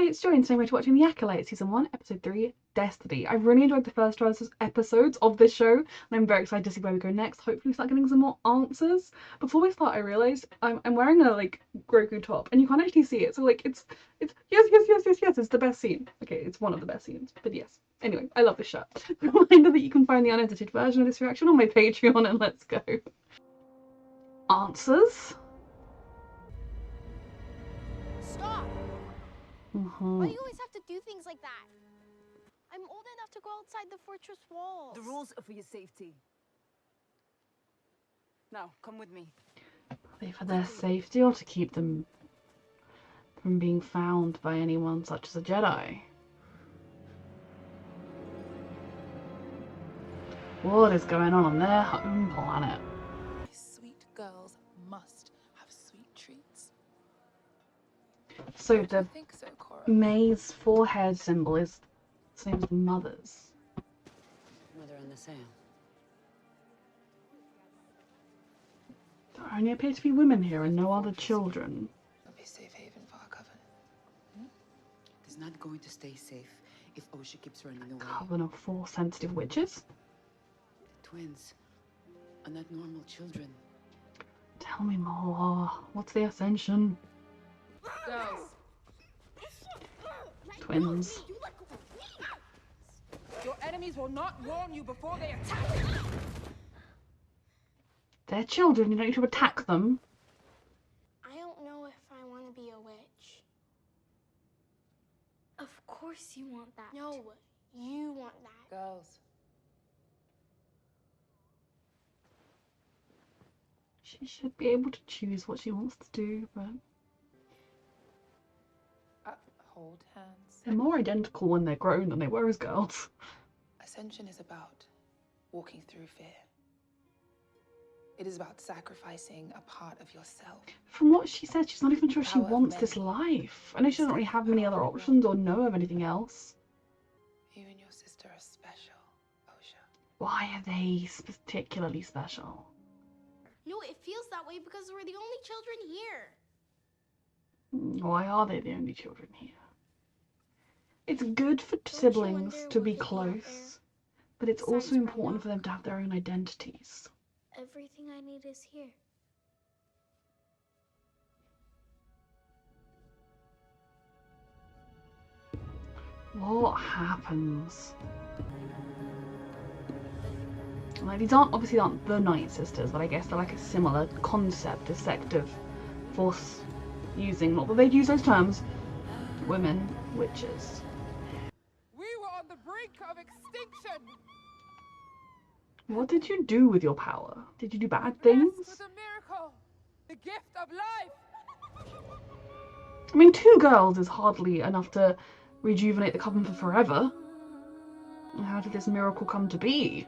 it's Joy, and today we're watching The Acolyte Season 1, Episode 3, Destiny. I've really enjoyed the first 12 episodes of this show, and I'm very excited to see where we go next. Hopefully we start getting some more answers. Before we start, I realised I'm wearing a, like, Grogu top, and you can't actually see it, so, like, it's yes, it's the best scene. Okay, it's one of the best scenes, but yes. Anyway, I love this shirt. Reminder that you can find the unedited version of this reaction on my Patreon, and let's go. Answers? Stop! Why do you always have to do things like that? I'm old enough to go outside the fortress walls. The rules are for your safety. Now, come with me. Are they for their safety or to keep them from being found by anyone such as a Jedi? What is going on their home planet? Sweet girls must have sweet treats. So the think so, Cora? May's forehead symbol is the same as Mother's. Mother in the sand. There only appear to be women here and no other children. It'll be a safe haven for our coven. It's not going to stay safe if Osha keeps running away. Coven of 4 sensitive witches? The twins are not normal children. Tell me more. What's the Ascension? Girls, Twins. your enemies will not warn you before they attack. They're children, you don't need to attack them. I don't know if I want to be a witch. Of course you want that. No, you want that. Girls, She should be able to choose what she wants to do, but Hold hands. they're more identical when they're grown than they were as girls. Ascension is about walking through fear. It is about sacrificing a part of yourself. From what she said, she's not even sure she Power of wants this many. life. I know she doesn't really have many other options or know of anything else. You and your sister are special, Osha. Why are they particularly special? No, it feels that way because we're the only children here. Why are they the only children here? It's good for you siblings wonder to what be could be out there close, but it's also besides important for them Ragnarok? to have their own identities. Everything I need is here. What happens? Like, these obviously aren't the Night Sisters, but I guess they're like a similar concept, a sect of force using, not that they'd use those terms, women witches. we were on the brink of extinction. What did you do with your power? Did you do bad Blessed things? with a miracle, the gift of life. I mean, 2 girls is hardly enough to rejuvenate the coven for forever. How did this miracle come to be?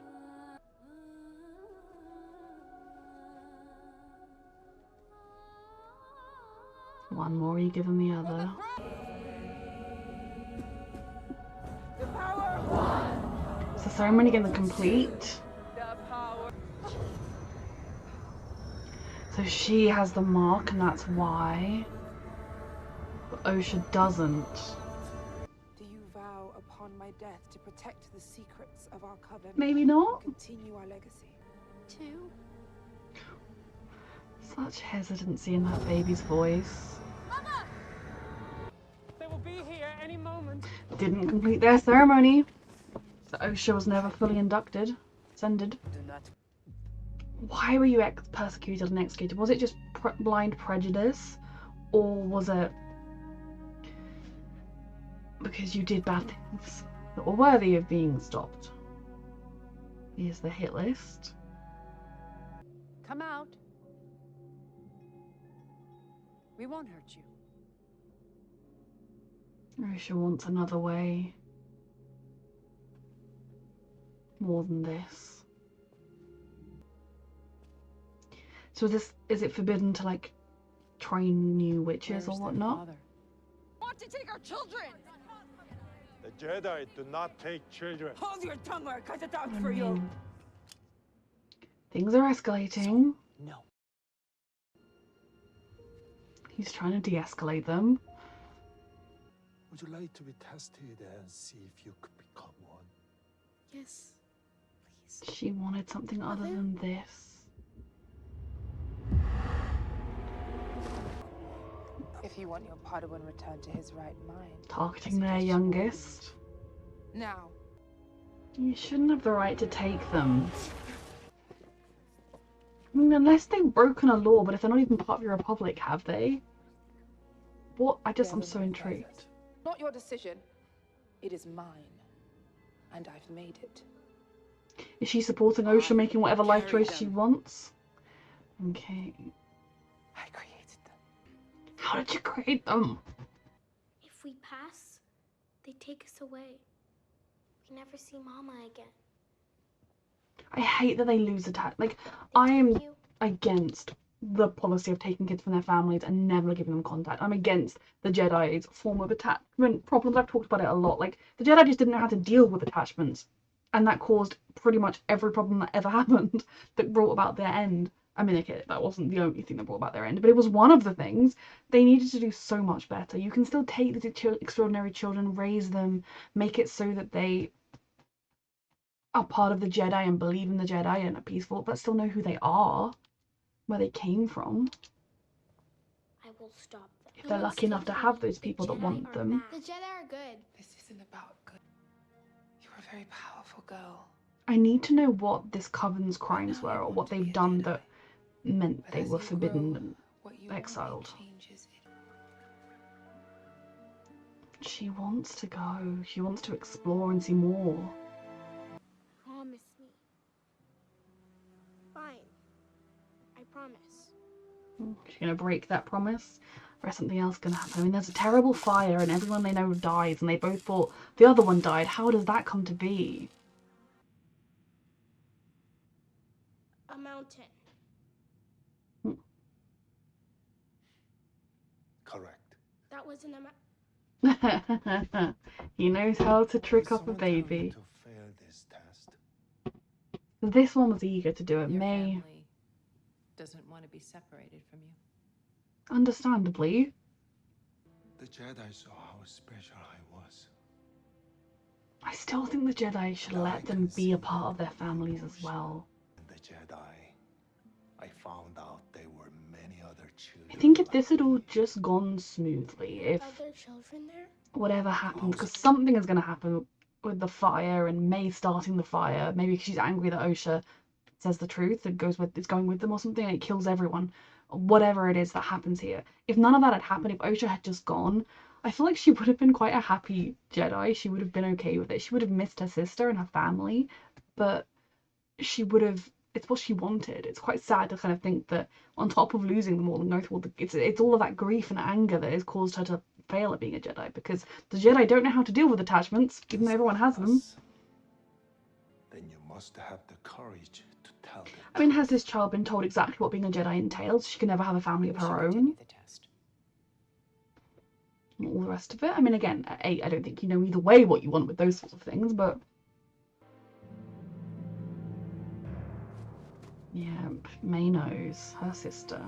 One more eager than the other. The power of one. Is the ceremony getting complete? The power. So she has the mark and that's why. But Osha doesn't. Do you vow upon my death to protect the secrets of our coven? Maybe not? And continue our legacy? 2. Such hesitancy in that baby's voice. Mama! They will be here any moment. Didn't complete their ceremony. So Osha was never fully ascended. Do not. Why were you persecuted and executed? Was it just blind prejudice? Or was it because you did bad things that were worthy of being stopped? Here's the hit list. Come out. We won't hurt you. Osha wants another way. More than this. So is it forbidden to, like, train new witches or whatnot? Want to take our children? The Jedi do not take children. Hold your tongue or I cut it out I for you. mean, things are escalating. No. He's trying to de-escalate them. Would you like to be tested and see if you could become one? Yes, please. She wanted something other Mother? than this. If you want your Padawan returned to his right mind, Targeting I their suggest you youngest. leave. Now. You shouldn't have the right to take them. I mean, unless they've broken a law, but if they're not even part of your republic, have they? What? I'm so intrigued. Not your decision. It is mine. And I've made it. Is she supporting Osha making whatever life carry choice she them. wants? Okay. I created them. How did you create them? If we pass, they take us away. We never see Mama again. I hate that they lose They like, I am take you. against the policy of taking kids from their families and never giving them contact. I'm against the Jedi's form of attachment problems. I've talked about it a lot. Like, the Jedi just didn't know how to deal with attachments. And that caused pretty much every problem that ever happened that brought about their end. I mean, okay, that wasn't the only thing that brought about their end, but it was one of the things. They needed to do so much better. You can still take these extraordinary children, raise them, make it so that they are part of the Jedi and believe in the Jedi and are peaceful, but still know who they are, where they came from. I will stop them. If they're lucky enough to have those people that want them. The Jedi are good. This isn't about good. You're a very powerful girl. I need to know what this coven's crimes were, or what they've done that meant But they as were you forbidden grow, and what you want exiled. changes it. She wants to go. She wants to explore and see more. Promise me. Fine. I promise. She's gonna break that promise, or is something else gonna happen? I mean, there's a terrible fire and everyone they know dies, and they both thought the other one died. How does that come to be? A mountain. Correct. That wasn't a mountain. He knows how to trick Did up a someone tell you baby. to fail this test? This one was eager to do it. Your May, family doesn't want to be separated from you. understandably. The Jedi saw how special I was. I still think the Jedi should let them be a part of their families as well. And the Jedi, I found out there were many other children. I think if like this had all me. just gone smoothly, if Other children there? whatever happens, because something is going to happen with the fire and May starting the fire, maybe she's angry that Osha says the truth and is going with them or something, and it kills everyone. Whatever it is that happens here. If none of that had happened, if Osha had just gone, I feel like she would have been quite a happy Jedi. She would have been okay with it. She would have missed her sister and her family, but she would have. It's what she wanted. It's quite sad to kind of think that on top of losing them all and going through all it's all of that grief and anger that has caused her to fail at being a Jedi, because the Jedi don't know how to deal with attachments, even though everyone has them. Then you must have the courage to tell them. I mean, has this child been told exactly what being a Jedi entails? She can never have a family of We should her continue own. the test. And all the rest of it. I mean, again, at 8, I don't think you know either way what you want with those sorts of things, but yeah, May knows. Her sister.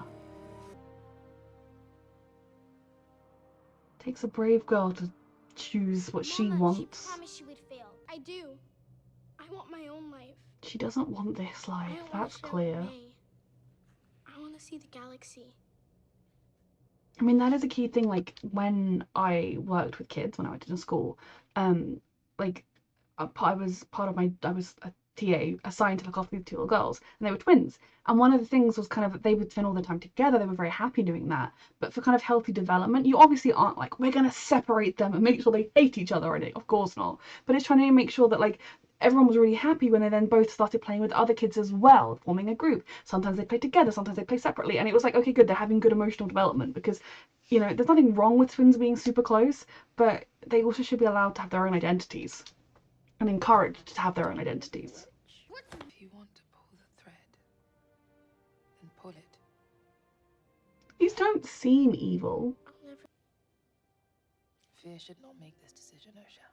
Takes a brave girl to choose what she Mama, wants. She promised she would fail. I do. I want my own life. She doesn't want this I life, don't wanna that's share clear. with May. I want to see the galaxy. I mean, that is a key thing. Like, when I worked with kids, when I went to school, like, I was a TA assigned to look after these 2 little girls, and they were twins. And one of the things was kind of that they would spend all the time together. They were very happy doing that. But for kind of healthy development, you obviously aren't like, we're going to separate them and make sure they hate each other. And of course not. But it's trying to make sure that, like, everyone was really happy when they then both started playing with other kids as well, forming a group. Sometimes they play together, sometimes they play separately. And it was like, okay, good, they're having good emotional development, because, you know, there's nothing wrong with twins being super close, but they also should be allowed to have their own identities and encouraged to have their own identities. If you want to pull the thread, then pull it. These don't seem evil. I'll never. Fear should not make this decision, Osha.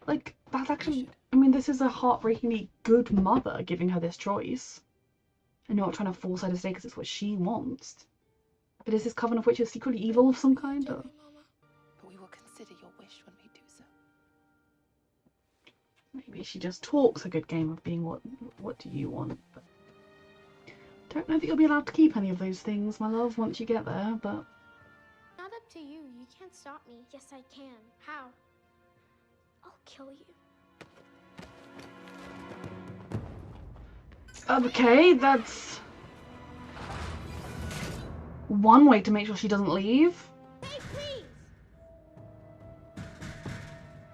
Like, that's actually, I mean, this is a heartbreakingly good mother giving her this choice. And not trying to force her to stay because it's what she wants. But is this coven of witches secretly evil of some kind? Or? But we will consider your wish. wish when we do so. Maybe she just talks a good game of being what do you want? But don't know that you'll be allowed to keep any of those things, my love, once you get there, but... Not up to you. You can't stop me. Yes, I can. How? I'll kill you. Okay, that's one way to make sure she doesn't leave. Hey, please!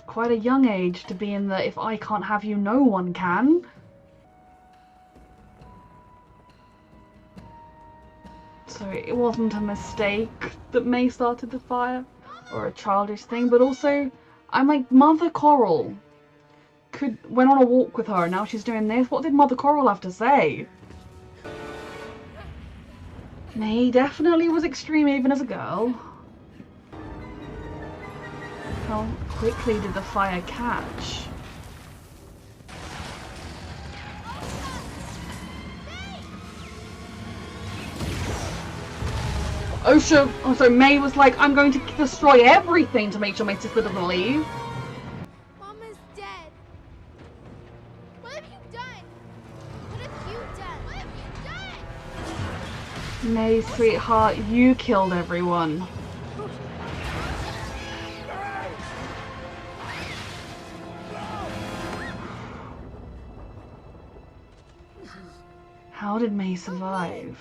Quite a young age to be in the if I can't have you, no one can. So it wasn't a mistake that May started the fire, or a childish thing, but also, I'm like, Mother Coral went on a walk with her and now she's doing this. What did Mother Coral have to say? May definitely was extreme even as a girl. How quickly did the fire catch? Osha, oh sorry, May was like, I'm going to destroy everything to make sure my sister doesn't leave. Mama's dead. What have you done? What have you done? What have you done? May, sweetheart, you killed everyone. How did May survive?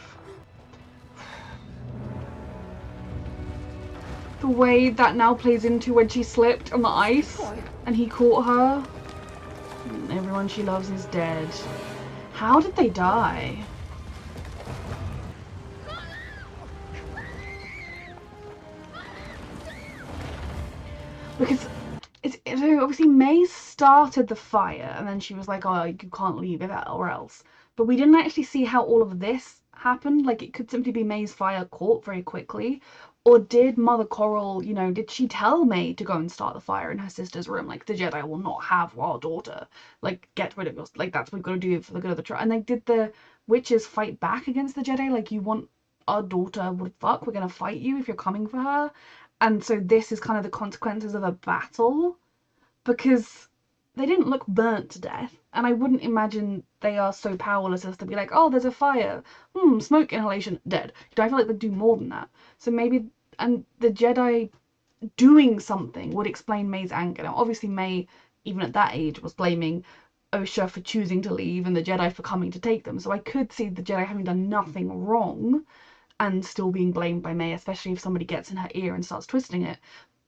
The way that now plays into when she slipped on the ice and he caught her. And everyone she loves is dead. How did they die? Because obviously May started the fire and then she was like, oh, you can't leave it or else. But we didn't actually see how all of this happened. Like, it could simply be May's fire caught very quickly. Or did Mother Coral, you know, did she tell May to go and start the fire in her sister's room? Like, the Jedi will not have our daughter. Like, get rid of yours. Like, that's what we've got to do for the good of the tribe. And like, did the witches fight back against the Jedi? Like, you want our daughter? What the fuck? We're going to fight you if you're coming for her? And so this is kind of the consequences of a battle. Because they didn't look burnt to death. And I wouldn't imagine they are so powerless as to be like, oh, there's a fire. Smoke inhalation, dead. I feel like they'd do more than that. So maybe, and the Jedi doing something would explain May's anger. Now, obviously, May, even at that age, was blaming Osha for choosing to leave and the Jedi for coming to take them. So I could see the Jedi having done nothing wrong and still being blamed by May, especially if somebody gets in her ear and starts twisting it.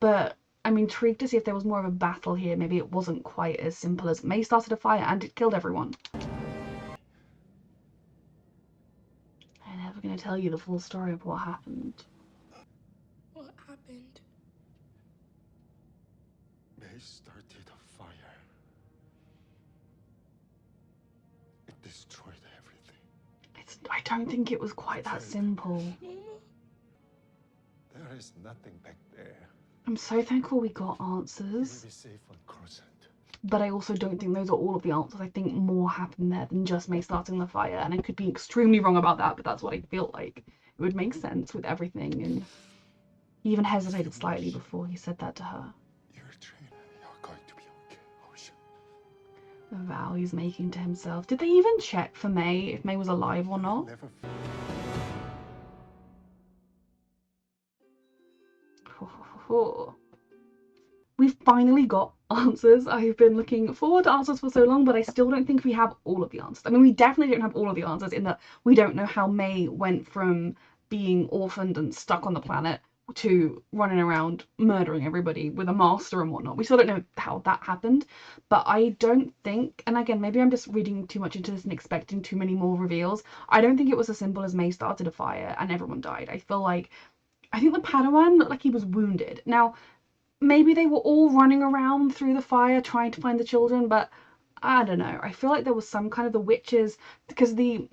But I'm intrigued to see if there was more of a battle here. Maybe it wasn't quite as simple as May started a fire and it killed everyone. I'm never going to tell you the full story of what happened. What happened? May started a fire. It destroyed everything. I don't think it was quite that simple. There is nothing back there. I'm so thankful we got You will answers, be safe on Coruscant. but I also don't think those are all of the answers. I think more happened there than just May starting the fire, and I could be extremely wrong about that, but that's what I feel like. It would make sense with everything, and he even hesitated slightly before he said that to her. You're trained. You're going to be okay, Ocean. The vow he's making to himself. Did they even check for May, if May was alive or not? Never. We've finally got answers. I've been looking forward to answers for so long, but I still don't think we have all of the answers. I mean, we definitely don't have all of the answers in that we don't know how May went from being orphaned and stuck on the planet to running around murdering everybody with a master and whatnot. We still don't know how that happened, but I don't think, and again, maybe I'm just reading too much into this and expecting too many more reveals. I don't think it was as simple as May started a fire and everyone died. I think the Padawan looked like he was wounded. Now, maybe they were all running around through the fire trying to find the children, but I don't know. I feel like there was some kind of the witches, because the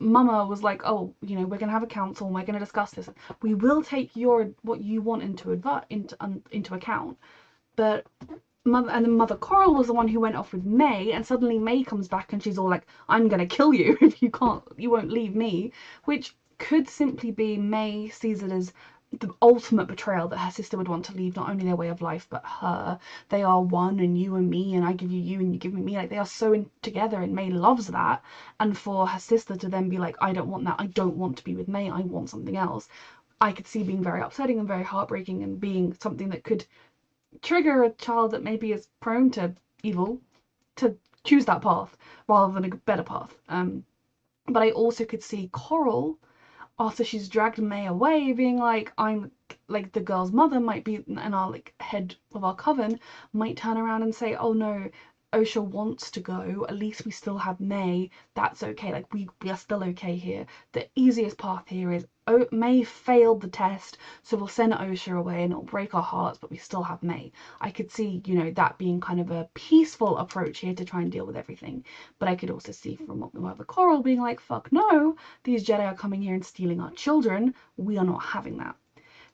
mama was like, oh, you know, we're going to have a council and we're going to discuss this. We will take what you want into account. But Mother Coral was the one who went off with May, and suddenly May comes back and she's all like, I'm going to kill you if you won't leave me, which could simply be May sees it as the ultimate betrayal that her sister would want to leave not only their way of life but her. They are one, and you and me, and I give you you and you give me me. Like, they are so together, and May loves that. And for her sister to then be like, I don't want that, I don't want to be with May, I want something else, I could see being very upsetting and very heartbreaking, and being something that could trigger a child that maybe is prone to evil to choose that path rather than a better path. But I also could see Coral, after she's dragged May away, being like, I'm like, the girl's mother might be, and our like head of our coven might turn around and say, oh no, Osha wants to go, at least we still have May, that's okay, like we are still okay here. The easiest path here is, oh, May failed the test, so we'll send Osha away and it'll break our hearts, but we still have May. I could see, you know, that being kind of a peaceful approach here to try and deal with everything. But I could also see from Mother Coral being like, fuck no, these Jedi are coming here and stealing our children, we are not having that.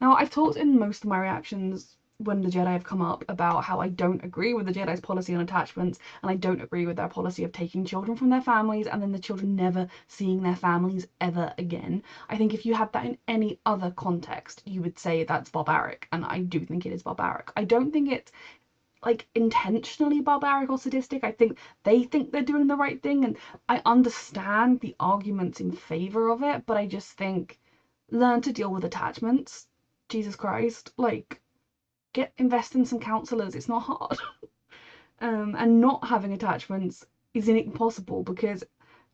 Now, I've talked in most of my reactions when the Jedi have come up about how I don't agree with the Jedi's policy on attachments, and I don't agree with their policy of taking children from their families and then the children never seeing their families ever again. I think if you had that in any other context, you would say that's barbaric, and I do think it is barbaric. I don't think it's like intentionally barbaric or sadistic. I think they think they're doing the right thing, and I understand the arguments in favor of it, but I just think, learn to deal with attachments. Jesus Christ, like, invest in some counselors, it's not hard. And not having attachments is impossible, because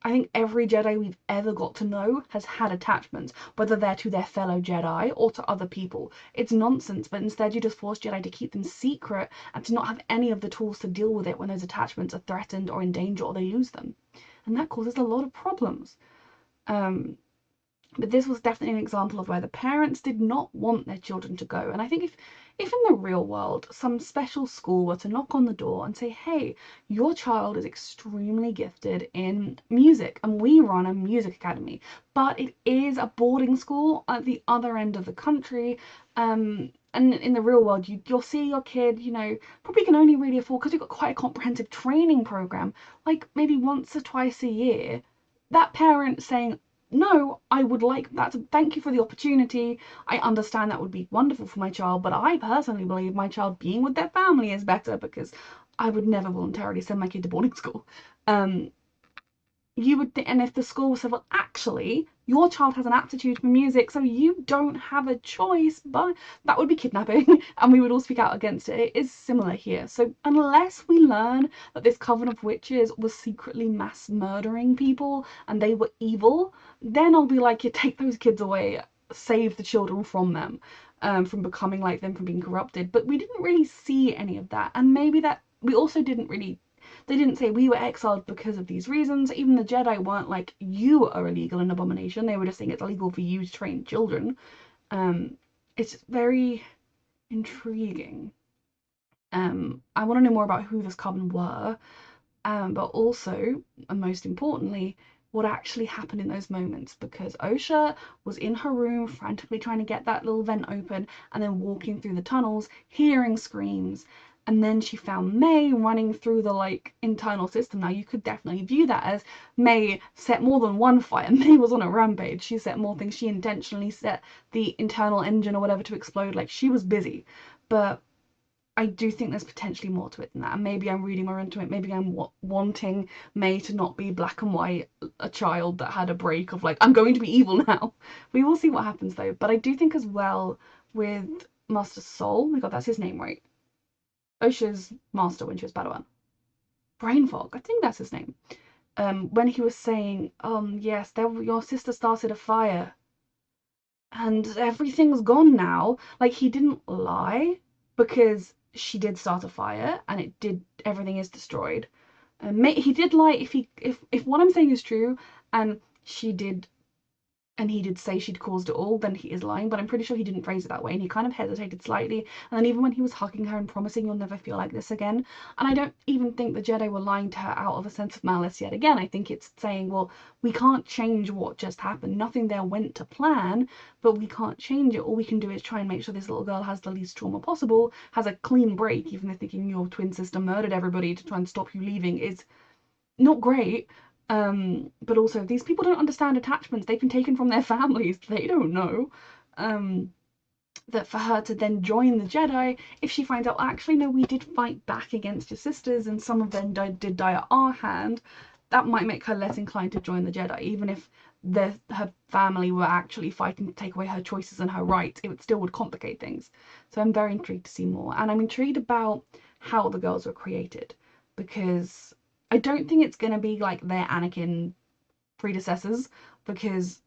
I think every Jedi we've ever got to know has had attachments, whether they're to their fellow Jedi or to other people. It's nonsense, but instead you just force Jedi to keep them secret and to not have any of the tools to deal with it when those attachments are threatened or in danger or they lose them. And that causes a lot of problems. But this was definitely an example of where the parents did not want their children to go. And I think if in the real world some special school were to knock on the door and say, hey, your child is extremely gifted in music and we run a music academy, but it is a boarding school at the other end of the country, and in the real world you'll see your kid, you know, probably can only really afford, because you've got quite a comprehensive training program, like maybe once or twice a year, that parent saying, no, I would like that. Thank you for the opportunity. I understand that would be wonderful for my child, but I personally believe my child being with their family is better, because I would never voluntarily send my kid to boarding school. You would think, and if the school said, well, actually, your child has an aptitude for music, so you don't have a choice, but that would be kidnapping, and we would all speak out against it. It is similar here. So unless we learn that this coven of witches was secretly mass murdering people and they were evil, then I'll be like, you take those kids away, save the children from them, from becoming like them, from being corrupted. But we didn't really see any of that, and maybe that we also didn't really, they didn't say we were exiled because of these reasons. Even the Jedi weren't like, you are illegal and abomination. They were just saying it's illegal for you to train children. It's very intriguing. I want to know more about who this coven were, but also, and most importantly, what actually happened in those moments, because Osha was in her room frantically trying to get that little vent open and then walking through the tunnels, hearing screams, and then she found May running through the like internal system. Now you could definitely view that as May set more than one fire. May was on a rampage. She set more things. She intentionally set the internal engine or whatever to explode. Like, she was busy. But I do think there's potentially more to it than that, and maybe I'm reading more into it. Maybe I'm wanting May to not be black and white, a child that had a break of like, I'm going to be evil now. We will see what happens though. But I do think as well with Master Soul, oh my god, that's his name, right? Osha's master when she was Padawan. Brain fog, I think that's his name. When he was saying, yes, your sister started a fire and everything's gone now. Like, he didn't lie, because she did start a fire and everything is destroyed. He did lie if what I'm saying is true, and he did say she'd caused it all, then he is lying, but I'm pretty sure he didn't phrase it that way, and he kind of hesitated slightly, and then even when he was hugging her and promising you'll never feel like this again, and I don't even think the Jedi were lying to her out of a sense of malice yet again. I think it's saying, well, we can't change what just happened, nothing there went to plan, but we can't change it. All we can do is try and make sure this little girl has the least trauma possible, has a clean break, even if thinking your twin sister murdered everybody to try and stop you leaving is not great. But also, these people don't understand attachments. They've been taken from their families. They don't know. that for her to then join the Jedi, if she finds out, actually, no, we did fight back against your sisters and some of them did die at our hand, that might make her less inclined to join the Jedi, even if her family were actually fighting to take away her choices and her rights. It still would complicate things. So I'm very intrigued to see more, and I'm intrigued about how the girls were created, because I don't think it's going to be like their Anakin predecessors, because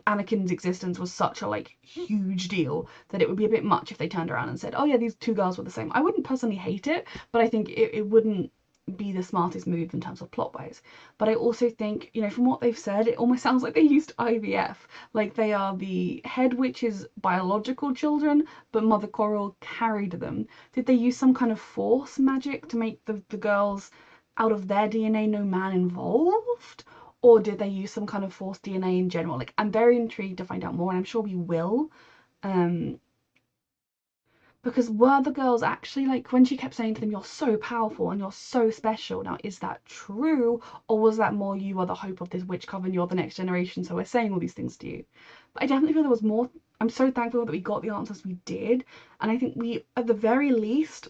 Anakin's existence was such a like huge deal that it would be a bit much if they turned around and said, oh yeah, these two girls were the same. I wouldn't personally hate it, but I think it wouldn't be the smartest move in terms of plot wise. But I also think, you know, from what they've said, it almost sounds like they used IVF. Like they are the head witch's biological children, but Mother Coral carried them. Did they use some kind of force magic to make the girls out of their DNA, no man involved? Or did they use some kind of forced DNA in general? Like, I'm very intrigued to find out more, and I'm sure we will. Because were the girls actually, like, when she kept saying to them, you're so powerful and you're so special, now is that true? Or was that more, you are the hope of this witch coven, you're the next generation, so we're saying all these things to you? But I definitely feel there was more. I'm so thankful that we got the answers we did, and I think we, at the very least,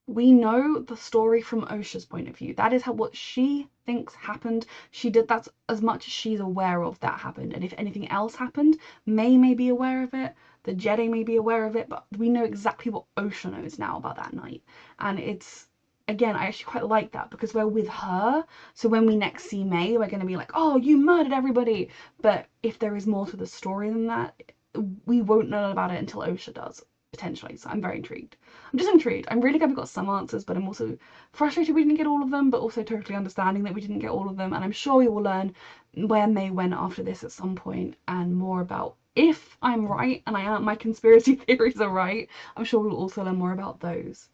we know the story from Osha's point of view. That is what she thinks happened. She did, that's as much as she's aware of that happened. And if anything else happened, may be aware of it, the Jedi may be aware of it, but we know exactly what Osha knows now about that night. And it's, again, I actually quite like that, because we're with her. So when we next see May, we're going to be like, oh, you murdered everybody. But if there is more to the story than that, we won't know about it until Osha does, potentially. So I'm very intrigued. I'm just intrigued. I'm really glad we got some answers, but I'm also frustrated we didn't get all of them, but also totally understanding that we didn't get all of them. And I'm sure we will learn where May went after this at some point, and more about, if I'm right and I am, my conspiracy theories are right, I'm sure we'll also learn more about those.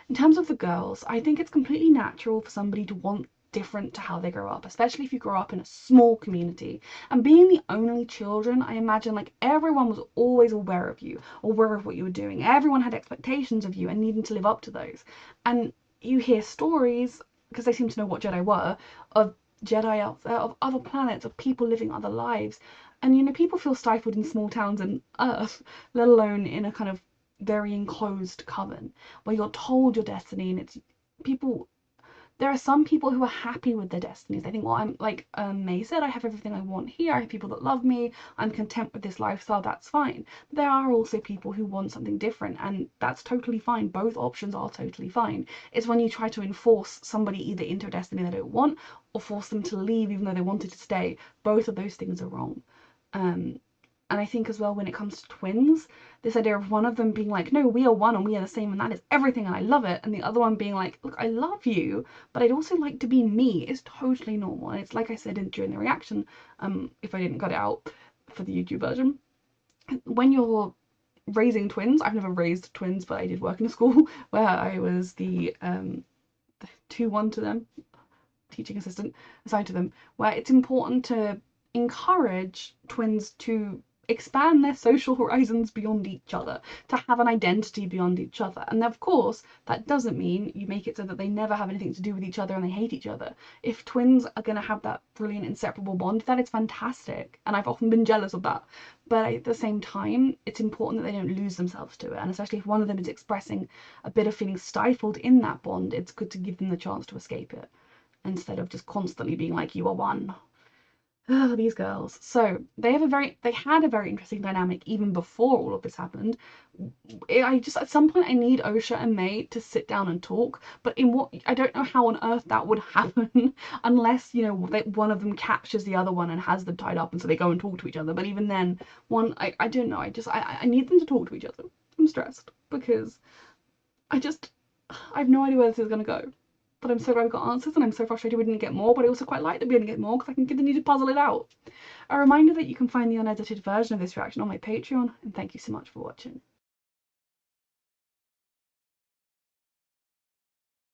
In terms of the girls, I think it's completely natural for somebody to want different to how they grow up, especially if you grow up in a small community. And being the only children, I imagine like everyone was always aware of you, aware of what you were doing. Everyone had expectations of you and needing to live up to those. And you hear stories, because they seem to know what Jedi were, of Jedi out there, of other planets, of people living other lives. And you know, people feel stifled in small towns and Earth, let alone in a kind of very enclosed coven where you're told your destiny, and it's people. There are some people who are happy with their destinies. They think, well, I'm like May said, I have everything I want here. I have people that love me. I'm content with this lifestyle. That's fine. But there are also people who want something different, and that's totally fine. Both options are totally fine. It's when you try to enforce somebody either into a destiny they don't want, or force them to leave even though they wanted to stay. Both of those things are wrong. And I think as well, when it comes to twins, this idea of one of them being like, no, we are one and we are the same and that is everything and I love it, and the other one being like, look, I love you, but I'd also like to be me, is totally normal. And it's like I said during the reaction, if I didn't cut it out for the YouTube version, when you're raising twins, I've never raised twins, but I did work in a school where I was the 2-1 to them, teaching assistant assigned to them, where it's important to encourage twins to expand their social horizons beyond each other, to have an identity beyond each other. And of course, that doesn't mean you make it so that they never have anything to do with each other and they hate each other. If twins are going to have that brilliant inseparable bond, that is fantastic. And I've often been jealous of that. But at the same time, it's important that they don't lose themselves to it. And especially if one of them is expressing a bit of feeling stifled in that bond, it's good to give them the chance to escape it, instead of just constantly being like, you are one. Oh, these girls. So they had a very interesting dynamic even before all of this happened. I just, at some point, I need Osha and May to sit down and talk, but I don't know how on earth that would happen unless, you know, one of them captures the other one and has them tied up, and so they go and talk to each other. But even then, I don't know, I need them to talk to each other. I'm stressed because I have no idea where this is gonna go. But I'm so glad we got answers, and I'm so frustrated we didn't get more, but I also quite like that we didn't get more because I can continue to puzzle it out. A reminder that you can find the unedited version of this reaction on my Patreon, and thank you so much for watching.